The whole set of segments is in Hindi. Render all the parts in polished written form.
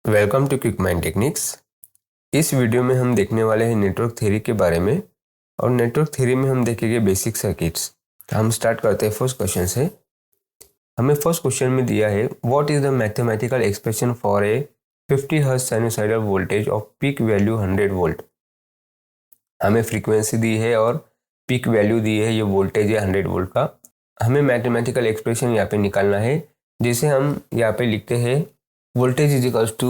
Welcome to quick mind techniques. इस वीडियो में हम देखने वाले हैं नेटवर्क थ्योरी के बारे में। और नेटवर्क थ्योरी में हम देखेंगे बेसिक सर्किट्स। हम स्टार्ट करते हैं फर्स्ट क्वेश्चन से। हमें फर्स्ट क्वेश्चन में दिया है what is the mathematical expression for a 50 hertz sinusoidal voltage off peak value 100 volt. हमें फ्रीक्वेंसी दी है और पीक वैल्यू दी है, ये वोल्टेज है 100 वोल्ट का। हमें मैथमेटिकल एक्सप्रेशन यहाँ पे निकालना है, जिसे हम यहाँ पे लिखते हैं voltage is equals to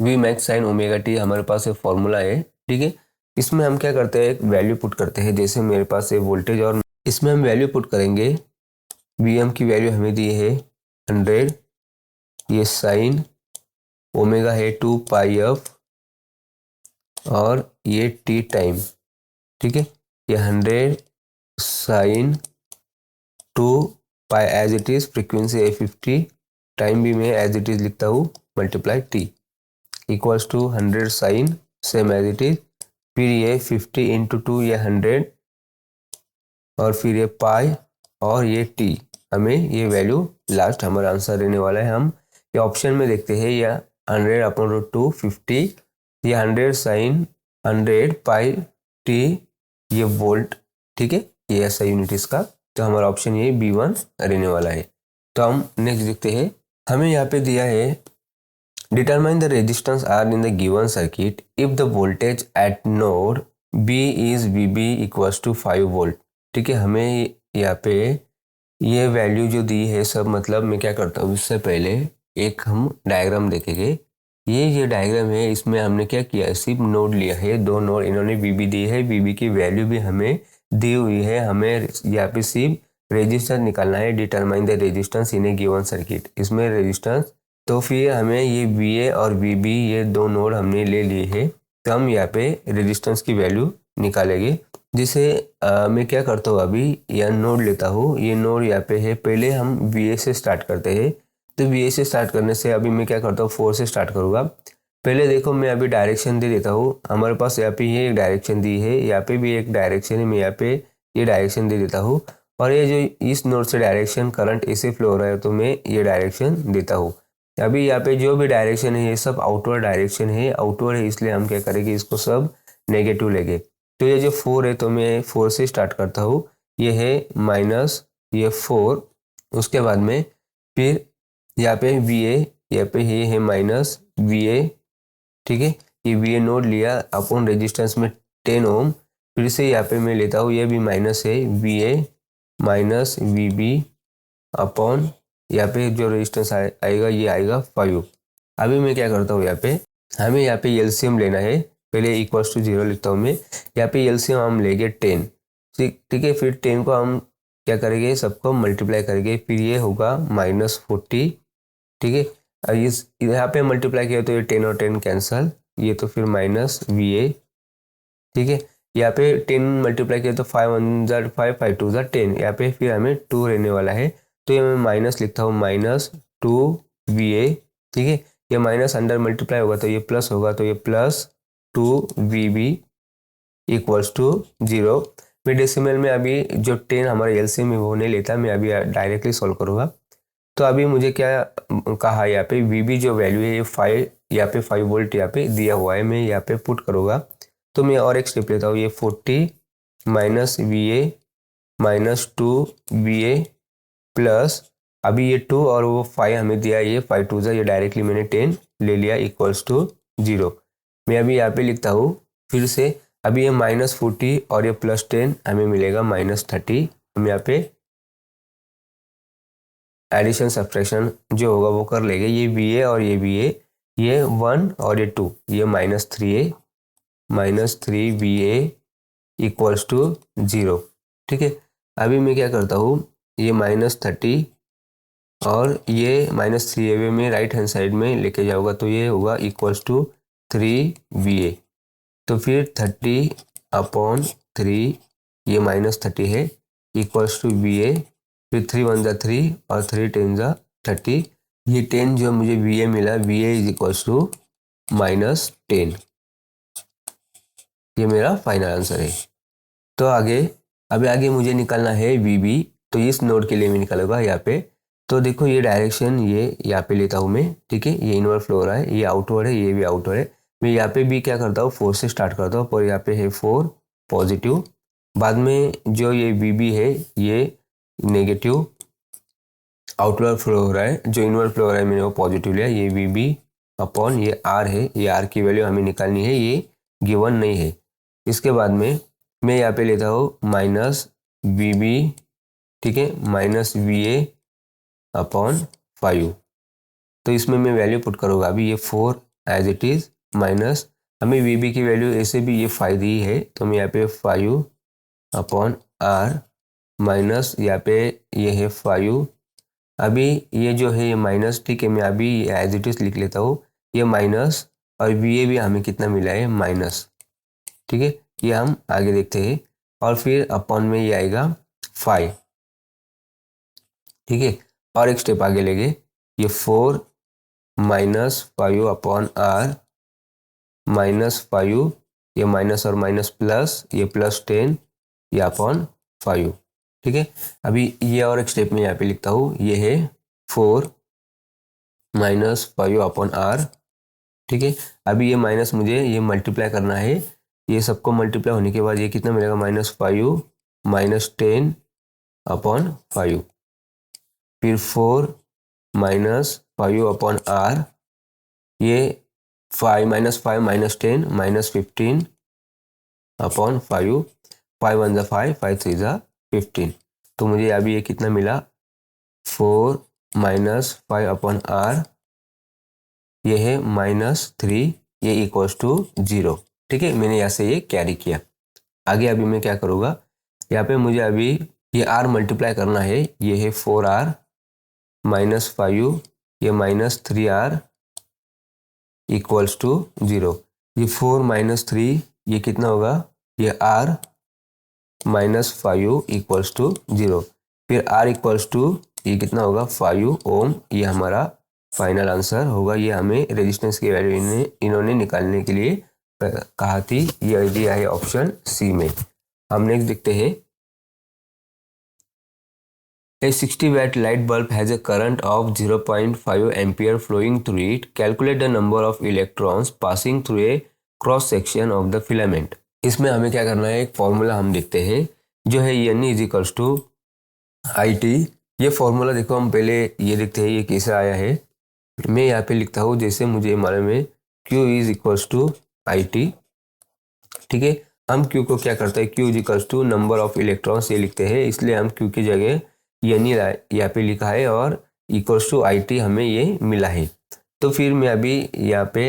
V max sine omega T. हमारे पास एक फॉर्मूला है, ठीक है। इसमें हम क्या करते हैं, एक वैल्यू पुट करते हैं। जैसे मेरे पास है वोल्टेज और इसमें हम वैल्यू पुट करेंगे। वी एम की वैल्यू हमें दी है 100, ये साइन ओमेगा है 2 पाई एफ और ये टी टाइम, ठीक है। ये 100 sine 2 pi as it is, frequency है 50, टाइम भी मैं एज इट इज लिखता हूँ multiply T equals to 100 sine same as it is, फिर ये 50 इंटू 2 ये 100 और फिर ये पाई और ये टी। हमें ये वैल्यू लास्ट हमारा आंसर रहने वाला है। हम ये ऑप्शन में देखते हैं, या 100 अपॉन रूट 2 50, ये 100 साइन 100 पाई टी, ये वोल्ट, ठीक है। ये ऐसा यूनिट इसका, तो हमारा ऑप्शन ये B1 रहने वाला है। तो हम नेक्स्ट देखते हैं। हमें यहाँ पे दिया है determine the resistance R in the given circuit if the voltage at node B is VB equals to 5 volt, ठीक है। हमें यहाँ पे ये वैल्यू जो दी है सब, मतलब मैं क्या करता हूँ, इससे पहले एक हम डायग्राम देखेंगे। ये डायग्राम है, इसमें हमने क्या किया है, सिर्फ नोड लिया है, दो नोड इन्होंने बीबी दी है, बीबी की वैल्यू भी हमें दी हुई है। हमें यहाँ पे सिर्फ रेजिस्टेंस निकालना है, determine the resistance in A given circuit. इसमें रेजिस्टेंस, तो फिर हमें ये VA और VB ये दो नोड हमने ले लिए है, तो हम यहाँ पे रेजिस्टेंस की वैल्यू निकालेंगे। जिसे मैं क्या करता हूँ, अभी यह नोड लेता हूँ, ये नोड यहाँ पे है। पहले हम VA से स्टार्ट करते हैं, तो VA से स्टार्ट करने से अभी मैं क्या करता हूँ, 4 से स्टार्ट करूँगा। पहले देखो, मैं अभी डायरेक्शन दे देता हूँ। हमारे पास यहाँ पे ये एक डायरेक्शन दी है, यहाँ पे भी एक डायरेक्शन है, मैं यहाँ पे ये डायरेक्शन दे देता हूँ। और ये जो इस नोड से डायरेक्शन करंट ऐसे फ्लो हो रहा है, तो मैं ये डायरेक्शन देता हूँ। अभी यहाँ पे जो भी डायरेक्शन है ये सब आउटवर्ड डायरेक्शन है, आउटवर्ड है, इसलिए हम क्या करेंगे, इसको सब नेगेटिव लेंगे। तो ये जो 4 है, तो मैं 4 से स्टार्ट करता हूँ। ये है माइनस ये 4, उसके बाद में फिर यहाँ पे VA, यहाँ पे ये है माइनस VA, ठीक है। ये VA नोड लिया अपॉन रेजिस्टेंस में 10 ओम, फिर से यहाँ पे मैं लेता हूँ, ये भी माइनस है, VA माइनस VB अपॉन यहाँ पे जो रेजिस्टेंस आएगा ये आएगा 5। अभी मैं क्या करता हूँ, यहाँ पे हमें यहाँ पे एलसीएम लेना है। पहले इक्वल्स टू 0 लिखता हूँ मैं, यहाँ पे एलसीएम हम लेंगे 10, ठीक है। फिर 10 को हम क्या करेंगे, सबको मल्टीप्लाई करेंगे, फिर ये होगा -40, ठीक है। और इस यहाँ पे मल्टीप्लाई किया तो ये 10 और 10 कैंसल, ये तो फिर माइनस VA, ठीक है। यहाँ पे 10 मल्टीप्लाई किया तो 5 1 ज़ा 5, 5 2 ज़ा 10, यहाँ पे फिर हमें 2 रहने वाला है, तो ये मैं माइनस लिखता हूँ, -2 VA, ठीक है। ये माइनस अंडर मल्टीप्लाई होगा तो ये प्लस होगा, तो ये +2 VB इक्वल्स टू 0। मैं डेसिमल में अभी जो 10 हमारा एलसीएम में वो नहीं लेता, मैं अभी डायरेक्टली सॉल्व करूँगा। तो अभी मुझे क्या कहा, यहाँ पे VB जो वैल्यू है ये 5, यहाँ पे 5 वोल्ट यहाँ पे दिया हुआ है, मैं यहाँ पे पुट करूँगा। तो मैं और एक स्टेप लेता हूँ, ये 40 माइनस VA -2 VA प्लस, अभी ये 2 और वो 5 हमें दिया, ये 5 2 ज़ा, ये डायरेक्टली मैंने 10 ले लिया इक्वल्स टू 0। मैं अभी यहाँ पे लिखता हूँ फिर से, अभी ये -40 और ये +10 हमें मिलेगा -30। हम यहाँ पे एडिशन सब्ट्रैक्शन जो होगा वो कर लेंगे। ये VA और ये VA, ये 1 और ये 2, ये -3A -3 VA इक्वल्स टू 0, ठीक है। अभी मैं क्या करता हूँ, ये -30 और ये -3A में राइट हैंड साइड में लेके जाऊँगा, तो ये होगा इक्वल्स टू 3 VA। तो फिर 30 अपॉन 3, ये -30 है, इक्वल्स टू VA, फिर 3 1 ज़ा 3 और 3 10 ज़ा 30, ये 10 जो मुझे VA मिला, VA इज इक्वल्स टू -10। ये मेरा फाइनल आंसर है। तो अभी आगे मुझे निकालना है VB, तो इस नोड के लिए मैं निकालूंगा यहाँ पे तो देखो ये डायरेक्शन ये यहाँ पे लेता हूँ मैं, ठीक है, ये इनवर्ड फ्लो हो रहा है, ये आउटवर्ड है, ये भी आउटवर्ड है। मैं यहाँ पे भी क्या करता हूँ, 4 से स्टार्ट करता हूँ, पर यहाँ पे है 4 पॉजिटिव, बाद में जो ये VB है ये नेगेटिव आउटवर्ड फ्लो हो रहा है, जो इनवर्ड फ्लो हो रहा है मैंने वो पॉजिटिव लिया, ये VB अपॉन ये R है, ये R की वैल्यू हमें निकालनी है, ये गिवन नहीं है। इसके बाद में मैं यहाँ पे लेता हूँ माइनस VB, ठीक है, माइनस VA अपॉन 5। तो इसमें मैं वैल्यू पुट करूँगा, अभी ये 4 एज इट इज़, माइनस हमें VB की वैल्यू ऐसे भी ये 5 दी है, तो मैं यहाँ पे 5 अपॉन R माइनस यहाँ पे ये है 5। अभी ये जो है ये माइनस, ठीक है, मैं अभी एज इट इज़ लिख लेता हूँ, ये माइनस और VA भी हमें कितना मिला है, माइनस, ठीक है, ये हम आगे देखते हैं। और फिर अपॉन में ये आएगा 5, ठीक है, और एक स्टेप आगे लेंगे, ये 4 माइनस 5 अपॉन R माइनस 5, ये माइनस और माइनस प्लस, ये प्लस 10, ये अपॉन 5, ठीक है। अभी ये और एक स्टेप में यहाँ पे लिखता हूँ, ये है 4 माइनस 5 अपॉन R, ठीक है। अभी ये माइनस मुझे ये मल्टीप्लाई करना है, ये सबको मल्टीप्लाई होने के बाद ये कितना मिलेगा, माइनस 5 माइनस 10 अपॉन 5, फिर 4 माइनस 5 अपॉन R, ये 5 माइनस 10 माइनस 15 अपॉन 5, 5 1 जा 5, 5 3 जा 15। तो मुझे अभी ये कितना मिला, 4 माइनस 5 अपॉन R, ये है -3, ये इक्वल्स टू 0, ठीक है। मैंने यहाँ से ये कैरी किया। आगे अभी मैं क्या करूँगा, यहाँ पे मुझे अभी ये R मल्टीप्लाई करना है, ये है 4R माइनस 5, ये माइनस 3R इक्वल्स टू 0। ये 4 माइनस 3 ये कितना होगा, ये R माइनस 5 इक्वल्स टू 0। फिर R इक्वल्स टू ये कितना होगा, 5 ओम, ये हमारा फाइनल आंसर होगा। ये हमें रेजिस्टेंस की वैल्यू इन्होंने निकालने के लिए कहा थी, ये दिया है ऑप्शन सी में। हम नेक्स्ट देखते हैं, A 60 watt light bulb has a current of 0.5 ampere flowing through it. Calculate the number of electrons passing through a cross section of the filament. इसमें हमें क्या करना है, एक फॉर्मूला हम देखते हैं, जो है N is equals to IT। ये फॉर्मूला देखो, हम पहले ये देखते हैं ये कैसे आया है। मैं यहाँ पे लिखता हूँ, जैसे मुझे मालूम है Q is equals to IT, ठीक है। हम Q को क्या करते हैं, Q is equals to number of electrons ये लिखते हैं, इसलिए हम Q की जगह यानी यहाँ पे लिखा है और इक्वल्स टू IT हमें ये मिला है। तो फिर मैं अभी यहाँ पे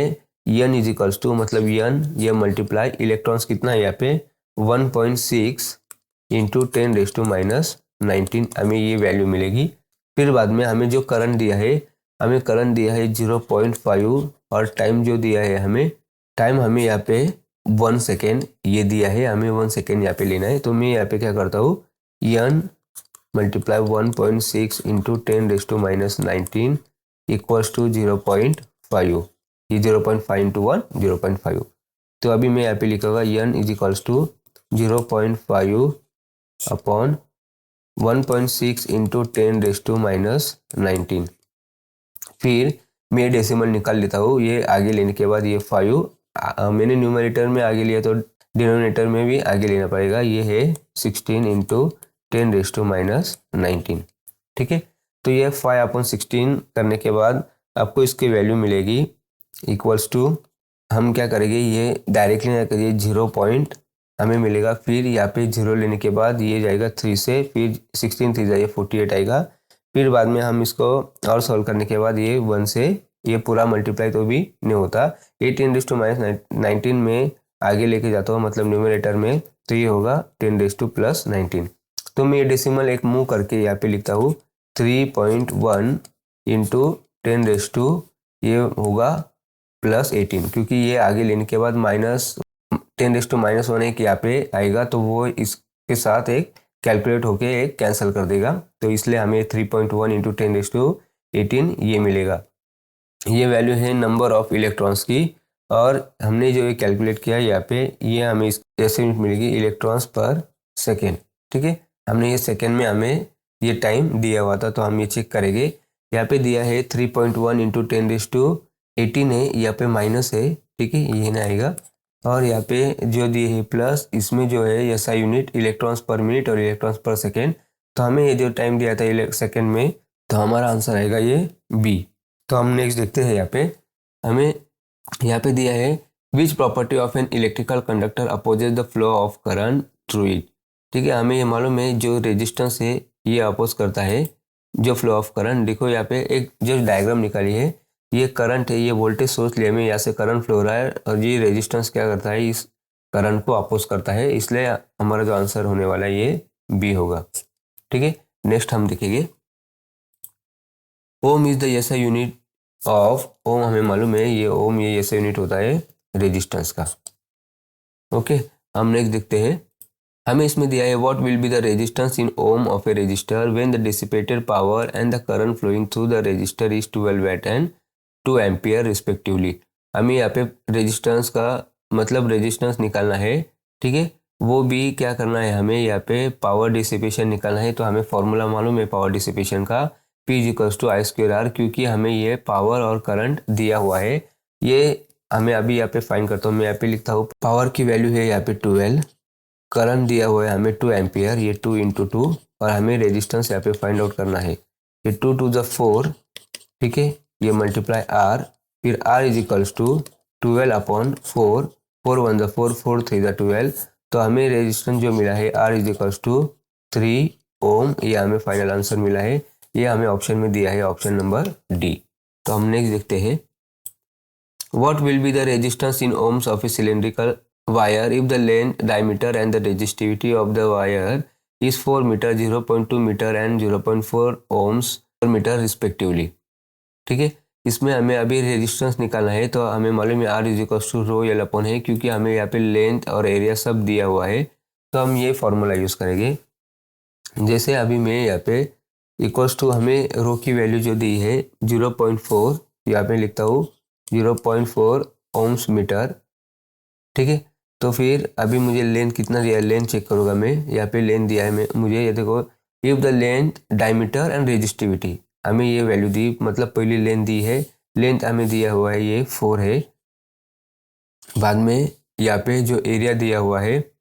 N इज इक्वल्स टू, मतलब N ये मल्टीप्लाई इलेक्ट्रॉन्स कितना है यहाँ पे 1.6 इंटू 10⁻⁻19 हमें ये वैल्यू मिलेगी। फिर बाद में हमें जो करंट दिया है, हमें करंट दिया है 0.5 और टाइम जो दिया है हमें यहाँ पे 1 सेकेंड ये दिया है, हमें 1 सेकेंड यहाँ पे लेना है। तो मैं यहाँ पे क्या करता हूँ, N multiply 1.6 into 10⁻⁻19 equals to 0.5, ये 0.5 इंटू 1 0.5। तो अभी मैं यहाँ पे लिखूँगा N is equals to 0.5 upon 1.6 into 10⁻⁻19। फिर मैं डेसिमल निकाल लेता हूँ, ये आगे लेने के बाद ये 5 मैंने न्यूमरेटर में आगे लिया तो डिनोमिनेटर में भी आगे लेना पड़ेगा, ये है 16 इंटू 10⁻⁻19, ठीक है। तो ये 5/16 करने के बाद आपको इसकी वैल्यू मिलेगी इक्वल्स टू, हम क्या करेंगे, ये डायरेक्टली ना करिए, 0 पॉइंट हमें मिलेगा। फिर यहाँ पे 0 लेने के बाद ये जाएगा 3 से, फिर 16 3 जाइए 48 आएगा। फिर बाद में हम इसको और सॉल्व करने के बाद ये 1 से ये पूरा मल्टीप्लाई तो भी नहीं होता, 10⁻⁻19 में आगे लेके जाता हूँ, मतलब न्यूमरेटर में, तो ये होगा 10⁻+19। तो मैं ये डेसिमल एक मूव करके यहाँ पे लिखता हूँ 3.1 इंटू 10⁻, ये होगा +18, क्योंकि ये आगे लेने के बाद -10⁻⁻1 एक यहाँ पे आएगा, तो वो इसके साथ एक कैलकुलेट होके एक कैंसिल कर देगा। तो इसलिए हमें 3.1 इंटू 10⁻18 ये मिलेगा। ये वैल्यू है नंबर ऑफ इलेक्ट्रॉन्स की, और हमने जो ये कैलकुलेट किया यहाँ पे, ये हमें ऐसे मिलेगी इलेक्ट्रॉन्स पर सेकेंड, ठीक है। हमने ये सेकेंड में हमें ये टाइम दिया हुआ था, तो हम ये चेक करेंगे। यहाँ पे दिया है 3.1 इंटू 10⁻18 है, यहाँ पे माइनस है, ठीक है, ये ना आएगा। और यहाँ पे जो दिए है प्लस, इसमें जो है एसआई यूनिट इलेक्ट्रॉन्स पर मिनट और इलेक्ट्रॉन्स पर सेकेंड। तो हमें ये जो टाइम दिया था सेकेंड में, तो हमारा आंसर आएगा ये बी। तो हम नेक्स्ट देखते हैं। यहाँ पे हमें यहाँ पे दिया है which property of an electrical conductor opposes the flow of current through it. ठीक है, हमें ये मालूम है जो रेजिस्टेंस है ये अपोज करता है जो फ्लो ऑफ करंट। देखो यहाँ पे एक जो डायग्राम निकाली है, ये करंट है, ये वोल्टेज सोर्स लिया में यहाँ से करंट फ्लो हो रहा है, और ये रेजिस्टेंस क्या करता है, इस करंट को अपोज करता है, इसलिए हमारा जो आंसर होने वाला है ये बी होगा। ठीक है, नेक्स्ट हम देखेंगे। Ohm is the SI unit of, ohm हमें मालूम है ये ओम ये एसआई यूनिट होता है रेजिस्टेंस का। ओके, हम नेक्स्ट देखते हैं। हमें इसमें दिया है what will be the resistance in ohm of a resistor when the dissipated power and the current flowing through the resistor is 12 watt and 2 ampere respectively. हमें यहाँ पे रेजिस्टेंस का मतलब रेजिस्टेंस निकालना है, ठीक है, वो भी क्या करना है, हमें यहाँ पे पावर डिसिपेशन निकालना है। तो हमें फॉर्मूला मालूम है पावर डिसिपेशन का, P = I²R, क्योंकि हमें ये पावर और करंट दिया हुआ है। ये हमें अभी यहाँ पे फाइंड करता हूँ, मैं यहाँ पे लिखता हूँ पावर की वैल्यू है यहाँ पे 12, करंट दिया हुआ है हमें 2 एम्पियर, ये 2 × 2, और हमें रेजिस्टेंस यहाँ पे फाइंड आउट करना है। ये 2 × 2 = 4, ठीक है, ये मल्टीप्लाई R, फिर R = 12/4, 4 × 1 = 4, 4 × 3 = 12। तो हमें रेजिस्टेंस जो मिला है R = 3 ओम, ये हमें फाइनल आंसर मिला है। ये हमें ऑप्शन में दिया है, ऑप्शन नंबर डी। तो हम नेक्स्ट देखते हैं। What will be the resistance in ohms of a cylindrical wire if the length, diameter and the resistivity of the wire is 4 meter, 0.2 meter and 0.4 ohms per meter respectively? ठीक है, इसमें हमें अभी रेजिस्टेंस निकालना है। तो हमें मालूम है R = ρL है, क्योंकि हमें यहाँ पे लेंथ और एरिया सब दिया हुआ है। तो हम ये फॉर्मूला यूज़ करेंगे। जैसे अभी मैं यहाँ पे = हमें रो की वैल्यू जो दी है 0.4, यहाँ पे लिखता हूँ 0.4 ohms मीटर, ठीक है। तो फिर अभी मुझे लेंथ कितना दिया है, लेंथ चेक करूँगा मैं। यहाँ पे लेंथ दिया है मैं मुझे, ये देखो, if the length, diameter and resistivity, हमें ये वैल्यू दी, मतलब पहली लेंथ दी है, लेंथ हमें दिया हुआ है ये 4 है। बाद में यहाँ पे जो एरिया दिया हुआ है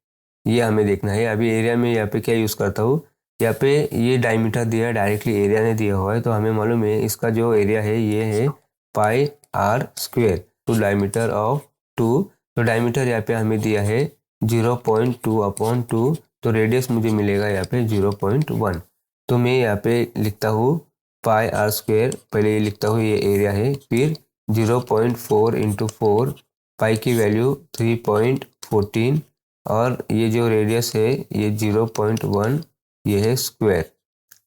ये हमें देखना है। अभी एरिया में यहाँ पे क्या यूज़ करता हूँ, यहाँ पे ये डायमीटर दिया है, डायरेक्टली एरिया ने दिया हुआ है, तो हमें मालूम है इसका जो एरिया है ये है πr², टू डायमीटर ऑफ 2। तो डायमीटर यहाँ पे हमें दिया है 0.2/2, तो रेडियस मुझे मिलेगा यहाँ पे 0.1। तो मैं यहाँ पे लिखता हूँ πr², पहले ये लिखता हूँ, ये एरिया है, फिर 0.4 × 4, पाई की वैल्यू 3.14, और ये जो रेडियस है ये 0.1, ये है स्क्वायर,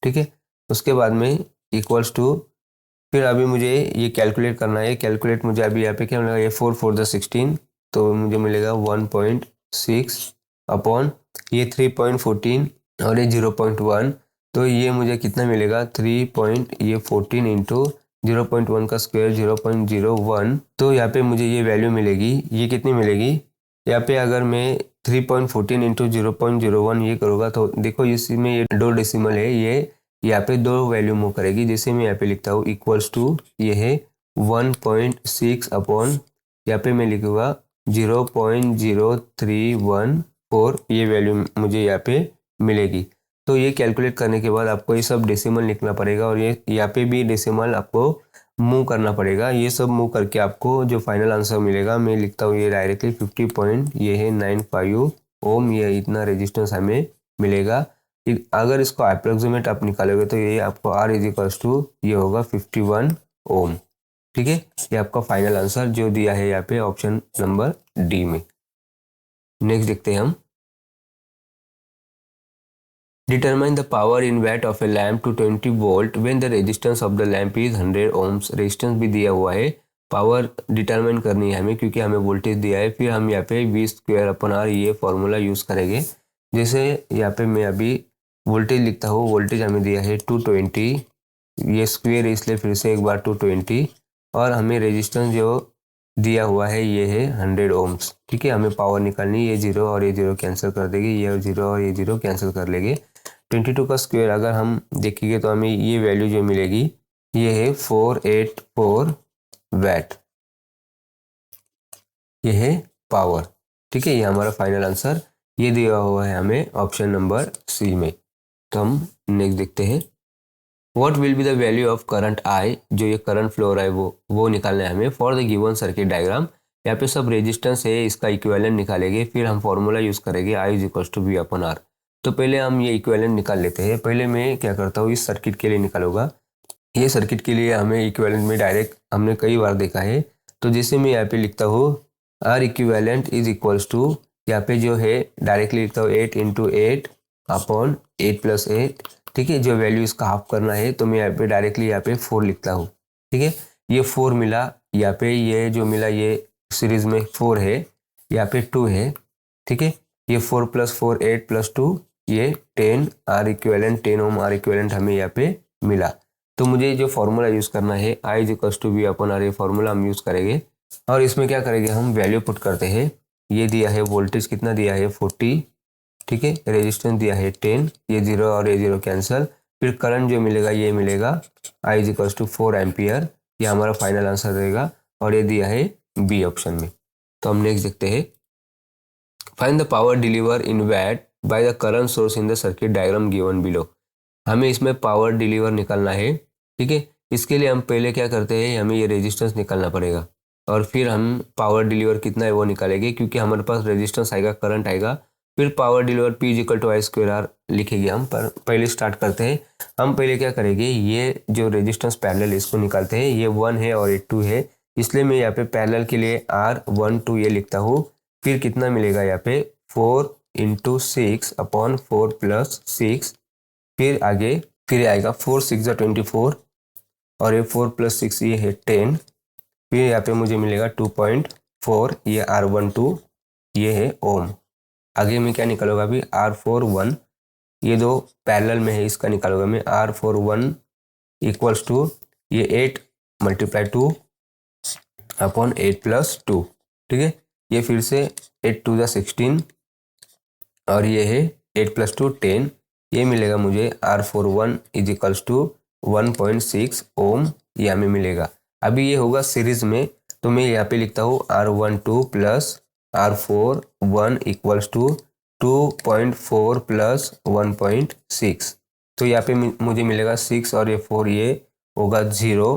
ठीक है। उसके बाद में इक्वल्स टू, फिर अभी मुझे ये कैलकुलेट करना है। कैलकुलेट मुझे अभी यहाँ पे क्या मिलेगा, ये 4 × 16, तो मुझे मिलेगा 1.6 अपॉन ये 3.14 और ये 0.1, तो ये मुझे कितना मिलेगा, 3.14 × 0.1 का स्क्वायर 0.01। तो यहाँ पे मुझे ये वैल्यू मिलेगी, ये कितनी मिलेगी, यहाँ पे अगर मैं 3.14 × 0.01 ये करूँगा, तो देखो इसमें ये 2 डेसिमल है, ये यहाँ पे 2 वैल्यू मूव करेगी। जैसे मैं यहाँ पे लिखता हूँ = ये है 1.6 अपॉन, यहाँ पे मैं लिखूँगा 0.0314, ये वैल्यू मुझे यहाँ पे मिलेगी। तो ये कैलकुलेट करने के बाद आपको ये सब डेसिमल लिखना पड़ेगा, और ये यहाँ पे भी डेसिमल आपको मूव करना पड़ेगा। ये सब मूव करके आपको जो फाइनल आंसर मिलेगा, मैं लिखता हूँ ये डायरेक्टली 50 ये है 95 ओम, ये इतना रेजिस्टेंस हमें मिलेगा। अगर इसको अप्रोक्सीमेट आप निकालोगे तो ये आपको R = ये होगा 51 ओम, ठीक है। ये आपका फाइनल आंसर जो दिया है यहाँ पे ऑप्शन नंबर डी में। नेक्स्ट देखते हैं हम। Determine the power in watt of a lamp to 20 volt when the resistance of the lamp is 100 ohms। Resistance भी दिया हुआ है, पावर डिटरमाइन करनी है हमें, क्योंकि हमें वोल्टेज दिया है। फिर हम यहाँ पे V²/R ये फॉर्मूला यूज़ करेंगे। जैसे यहाँ पे मैं अभी वोल्टेज लिखता हूँ, वोल्टेज हमें दिया है 220, ये स्क्वायर है इसलिए फिर से एक बार 220, और हमें रेजिस्टेंस जो दिया हुआ है ये है 100 ohms, ठीक है। हमें पावर निकालनी, ये 0 और ये 0 कैंसिल कर देंगे, ये 0 और ये 0 कैंसिल कर लेंगे। 22 का स्क्वायर अगर हम देखेंगे तो हमें ये वैल्यू जो मिलेगी ये है 484 वैट, ये है पावर। ठीक है, ये हमारा फाइनल आंसर ये दिया हुआ है हमें ऑप्शन नंबर सी में। तो हम नेक्स्ट देखते हैं, what will be the value of current I, जो ये करंट फ्लो रहा है वो निकालना है हमें for the given circuit diagram. यहाँ पे सब रेजिस्टेंस है, इसका इक्विवेलेंट निकालेंगे, फिर हम फॉर्मूला यूज करेंगे I is equals to V upon R। तो पहले हम ये इक्विवेलेंट निकाल लेते हैं। पहले मैं क्या करता हूँ, इस सर्किट के लिए निकालूंगा। ये सर्किट के लिए हमें इक्विवेलेंट में डायरेक्ट हमने कई बार देखा है। तो जैसे मैं यहाँ पे लिखता हूँ R equivalent is equals to, यहाँ पे जो है डायरेक्टली लिखता हूँ 8 इंटू 8 अपॉन 8 प्लस 8। ठीक है, जो वैल्यू इसका हाफ करना है तो मैं यहाँ पे डायरेक्टली यहाँ पे 4 लिखता हूँ। ठीक है, ये 4 मिला, यहाँ पे ये जो मिला ये सीरीज में 4 है, यहाँ पे 2 है। ठीक है, ये 4 प्लस 4 8 प्लस 2 ये 10 R इक्विवेलेंट 10 ओम R इक्विवेलेंट हमें यहाँ पे मिला। तो मुझे जो फॉर्मूला यूज करना है I is equals to V upon R, ये फॉर्मूला हम यूज करेंगे और इसमें क्या करेंगे हम वैल्यू पुट करते हैं। ये दिया है वोल्टेज कितना दिया है 40, ठीक है, रेजिस्टेंस दिया है 10, ये 0 और ये 0 कैंसिल, फिर करंट जो मिलेगा ये मिलेगा I is equals to 4 ampere, ये हमारा फाइनल आंसर रहेगा और ये दिया है बी ऑप्शन में। तो हम नेक्स्ट देखते हैं, find the power deliver in watt by the current source in the circuit diagram given below. हमें इसमें पावर डिलीवर निकालना है। ठीक है, इसके लिए हम पहले क्या करते हैं, हमें ये रेजिस्टेंस निकालना पड़ेगा और फिर हम पावर डिलीवर कितना है वो निकालेंगे, क्योंकि हमारे पास रेजिस्टेंस आएगा, करंट आएगा, फिर power deliver P is equal to I square R लिखेंगे हम। पर पहले स्टार्ट करते हैं, हम पहले क्या करेंगे, ये जो रेजिस्टेंस पैरेलल इसको निकालते हैं। ये 1 है और ये 2 है, इसलिए मैं यहाँ पे पैरेलल के लिए R12 ये लिखता हूँ। फिर कितना मिलेगा यहाँ पे 4 इंटू 6 अपॉन 4 प्लस 6, फिर आगे फिर आएगा 4 6 24 और ये 4 प्लस 6 ये है 10, फिर यहाँ पे मुझे मिलेगा 2.4, ये R12 ये है ओम। आगे मैं क्या निकालूंगा अभी R41, ये दो पैरेलल में है, इसका निकालूंगा मैं R41 इक्वल्स टू ये 8 मल्टीप्लाई 2 अपॉन 8 प्लस 2। ठीक है, ये फिर से 8 2 ज़ा 16 और ये है 8 प्लस 2 10, ये मिलेगा मुझे R41 इज इक्वल्स टू 1.6 ओम, ये हमें मिलेगा। अभी ये होगा सीरीज में, तो मैं यहाँ पे लिखता हूँ R12 plus R41 equals to 2.4 plus 1.6। तो यहाँ पे मुझे मिलेगा 6 और ये 4 ये होगा 0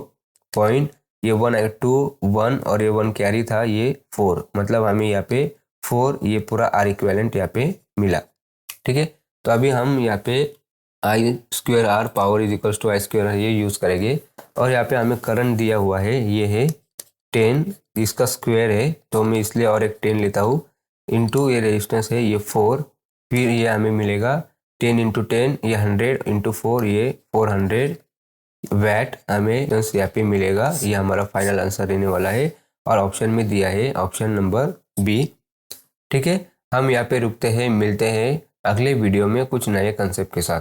पॉइंट, ये 1 2 1 और ये 1 कैरी था, ये 4, मतलब हमें यहाँ पे 4 ये पूरा R इक्विवेलेंट यहाँ पे मिला। ठीक है, तो अभी हम यहाँ पे I square R power is equals to I square ये यूज़ करेंगे। और यहाँ पे हमें करंट दिया हुआ है, ये है 10, इसका स्क्वायर है तो मैं इसलिए और एक 10 लेता हूँ, इंटू ये रेजिस्टेंस है ये 4, फिर ये हमें मिलेगा 10 इंटू 10 ये 100 इंटू 4 ये 400 वैट हमें यहाँ पे मिलेगा। ये हमारा फाइनल आंसर रहने वाला है और ऑप्शन में दिया है ऑप्शन नंबर बी। ठीक है, हम यहाँ पे रुकते हैं, मिलते हैं अगले वीडियो में कुछ नए कंसेप्ट के साथ।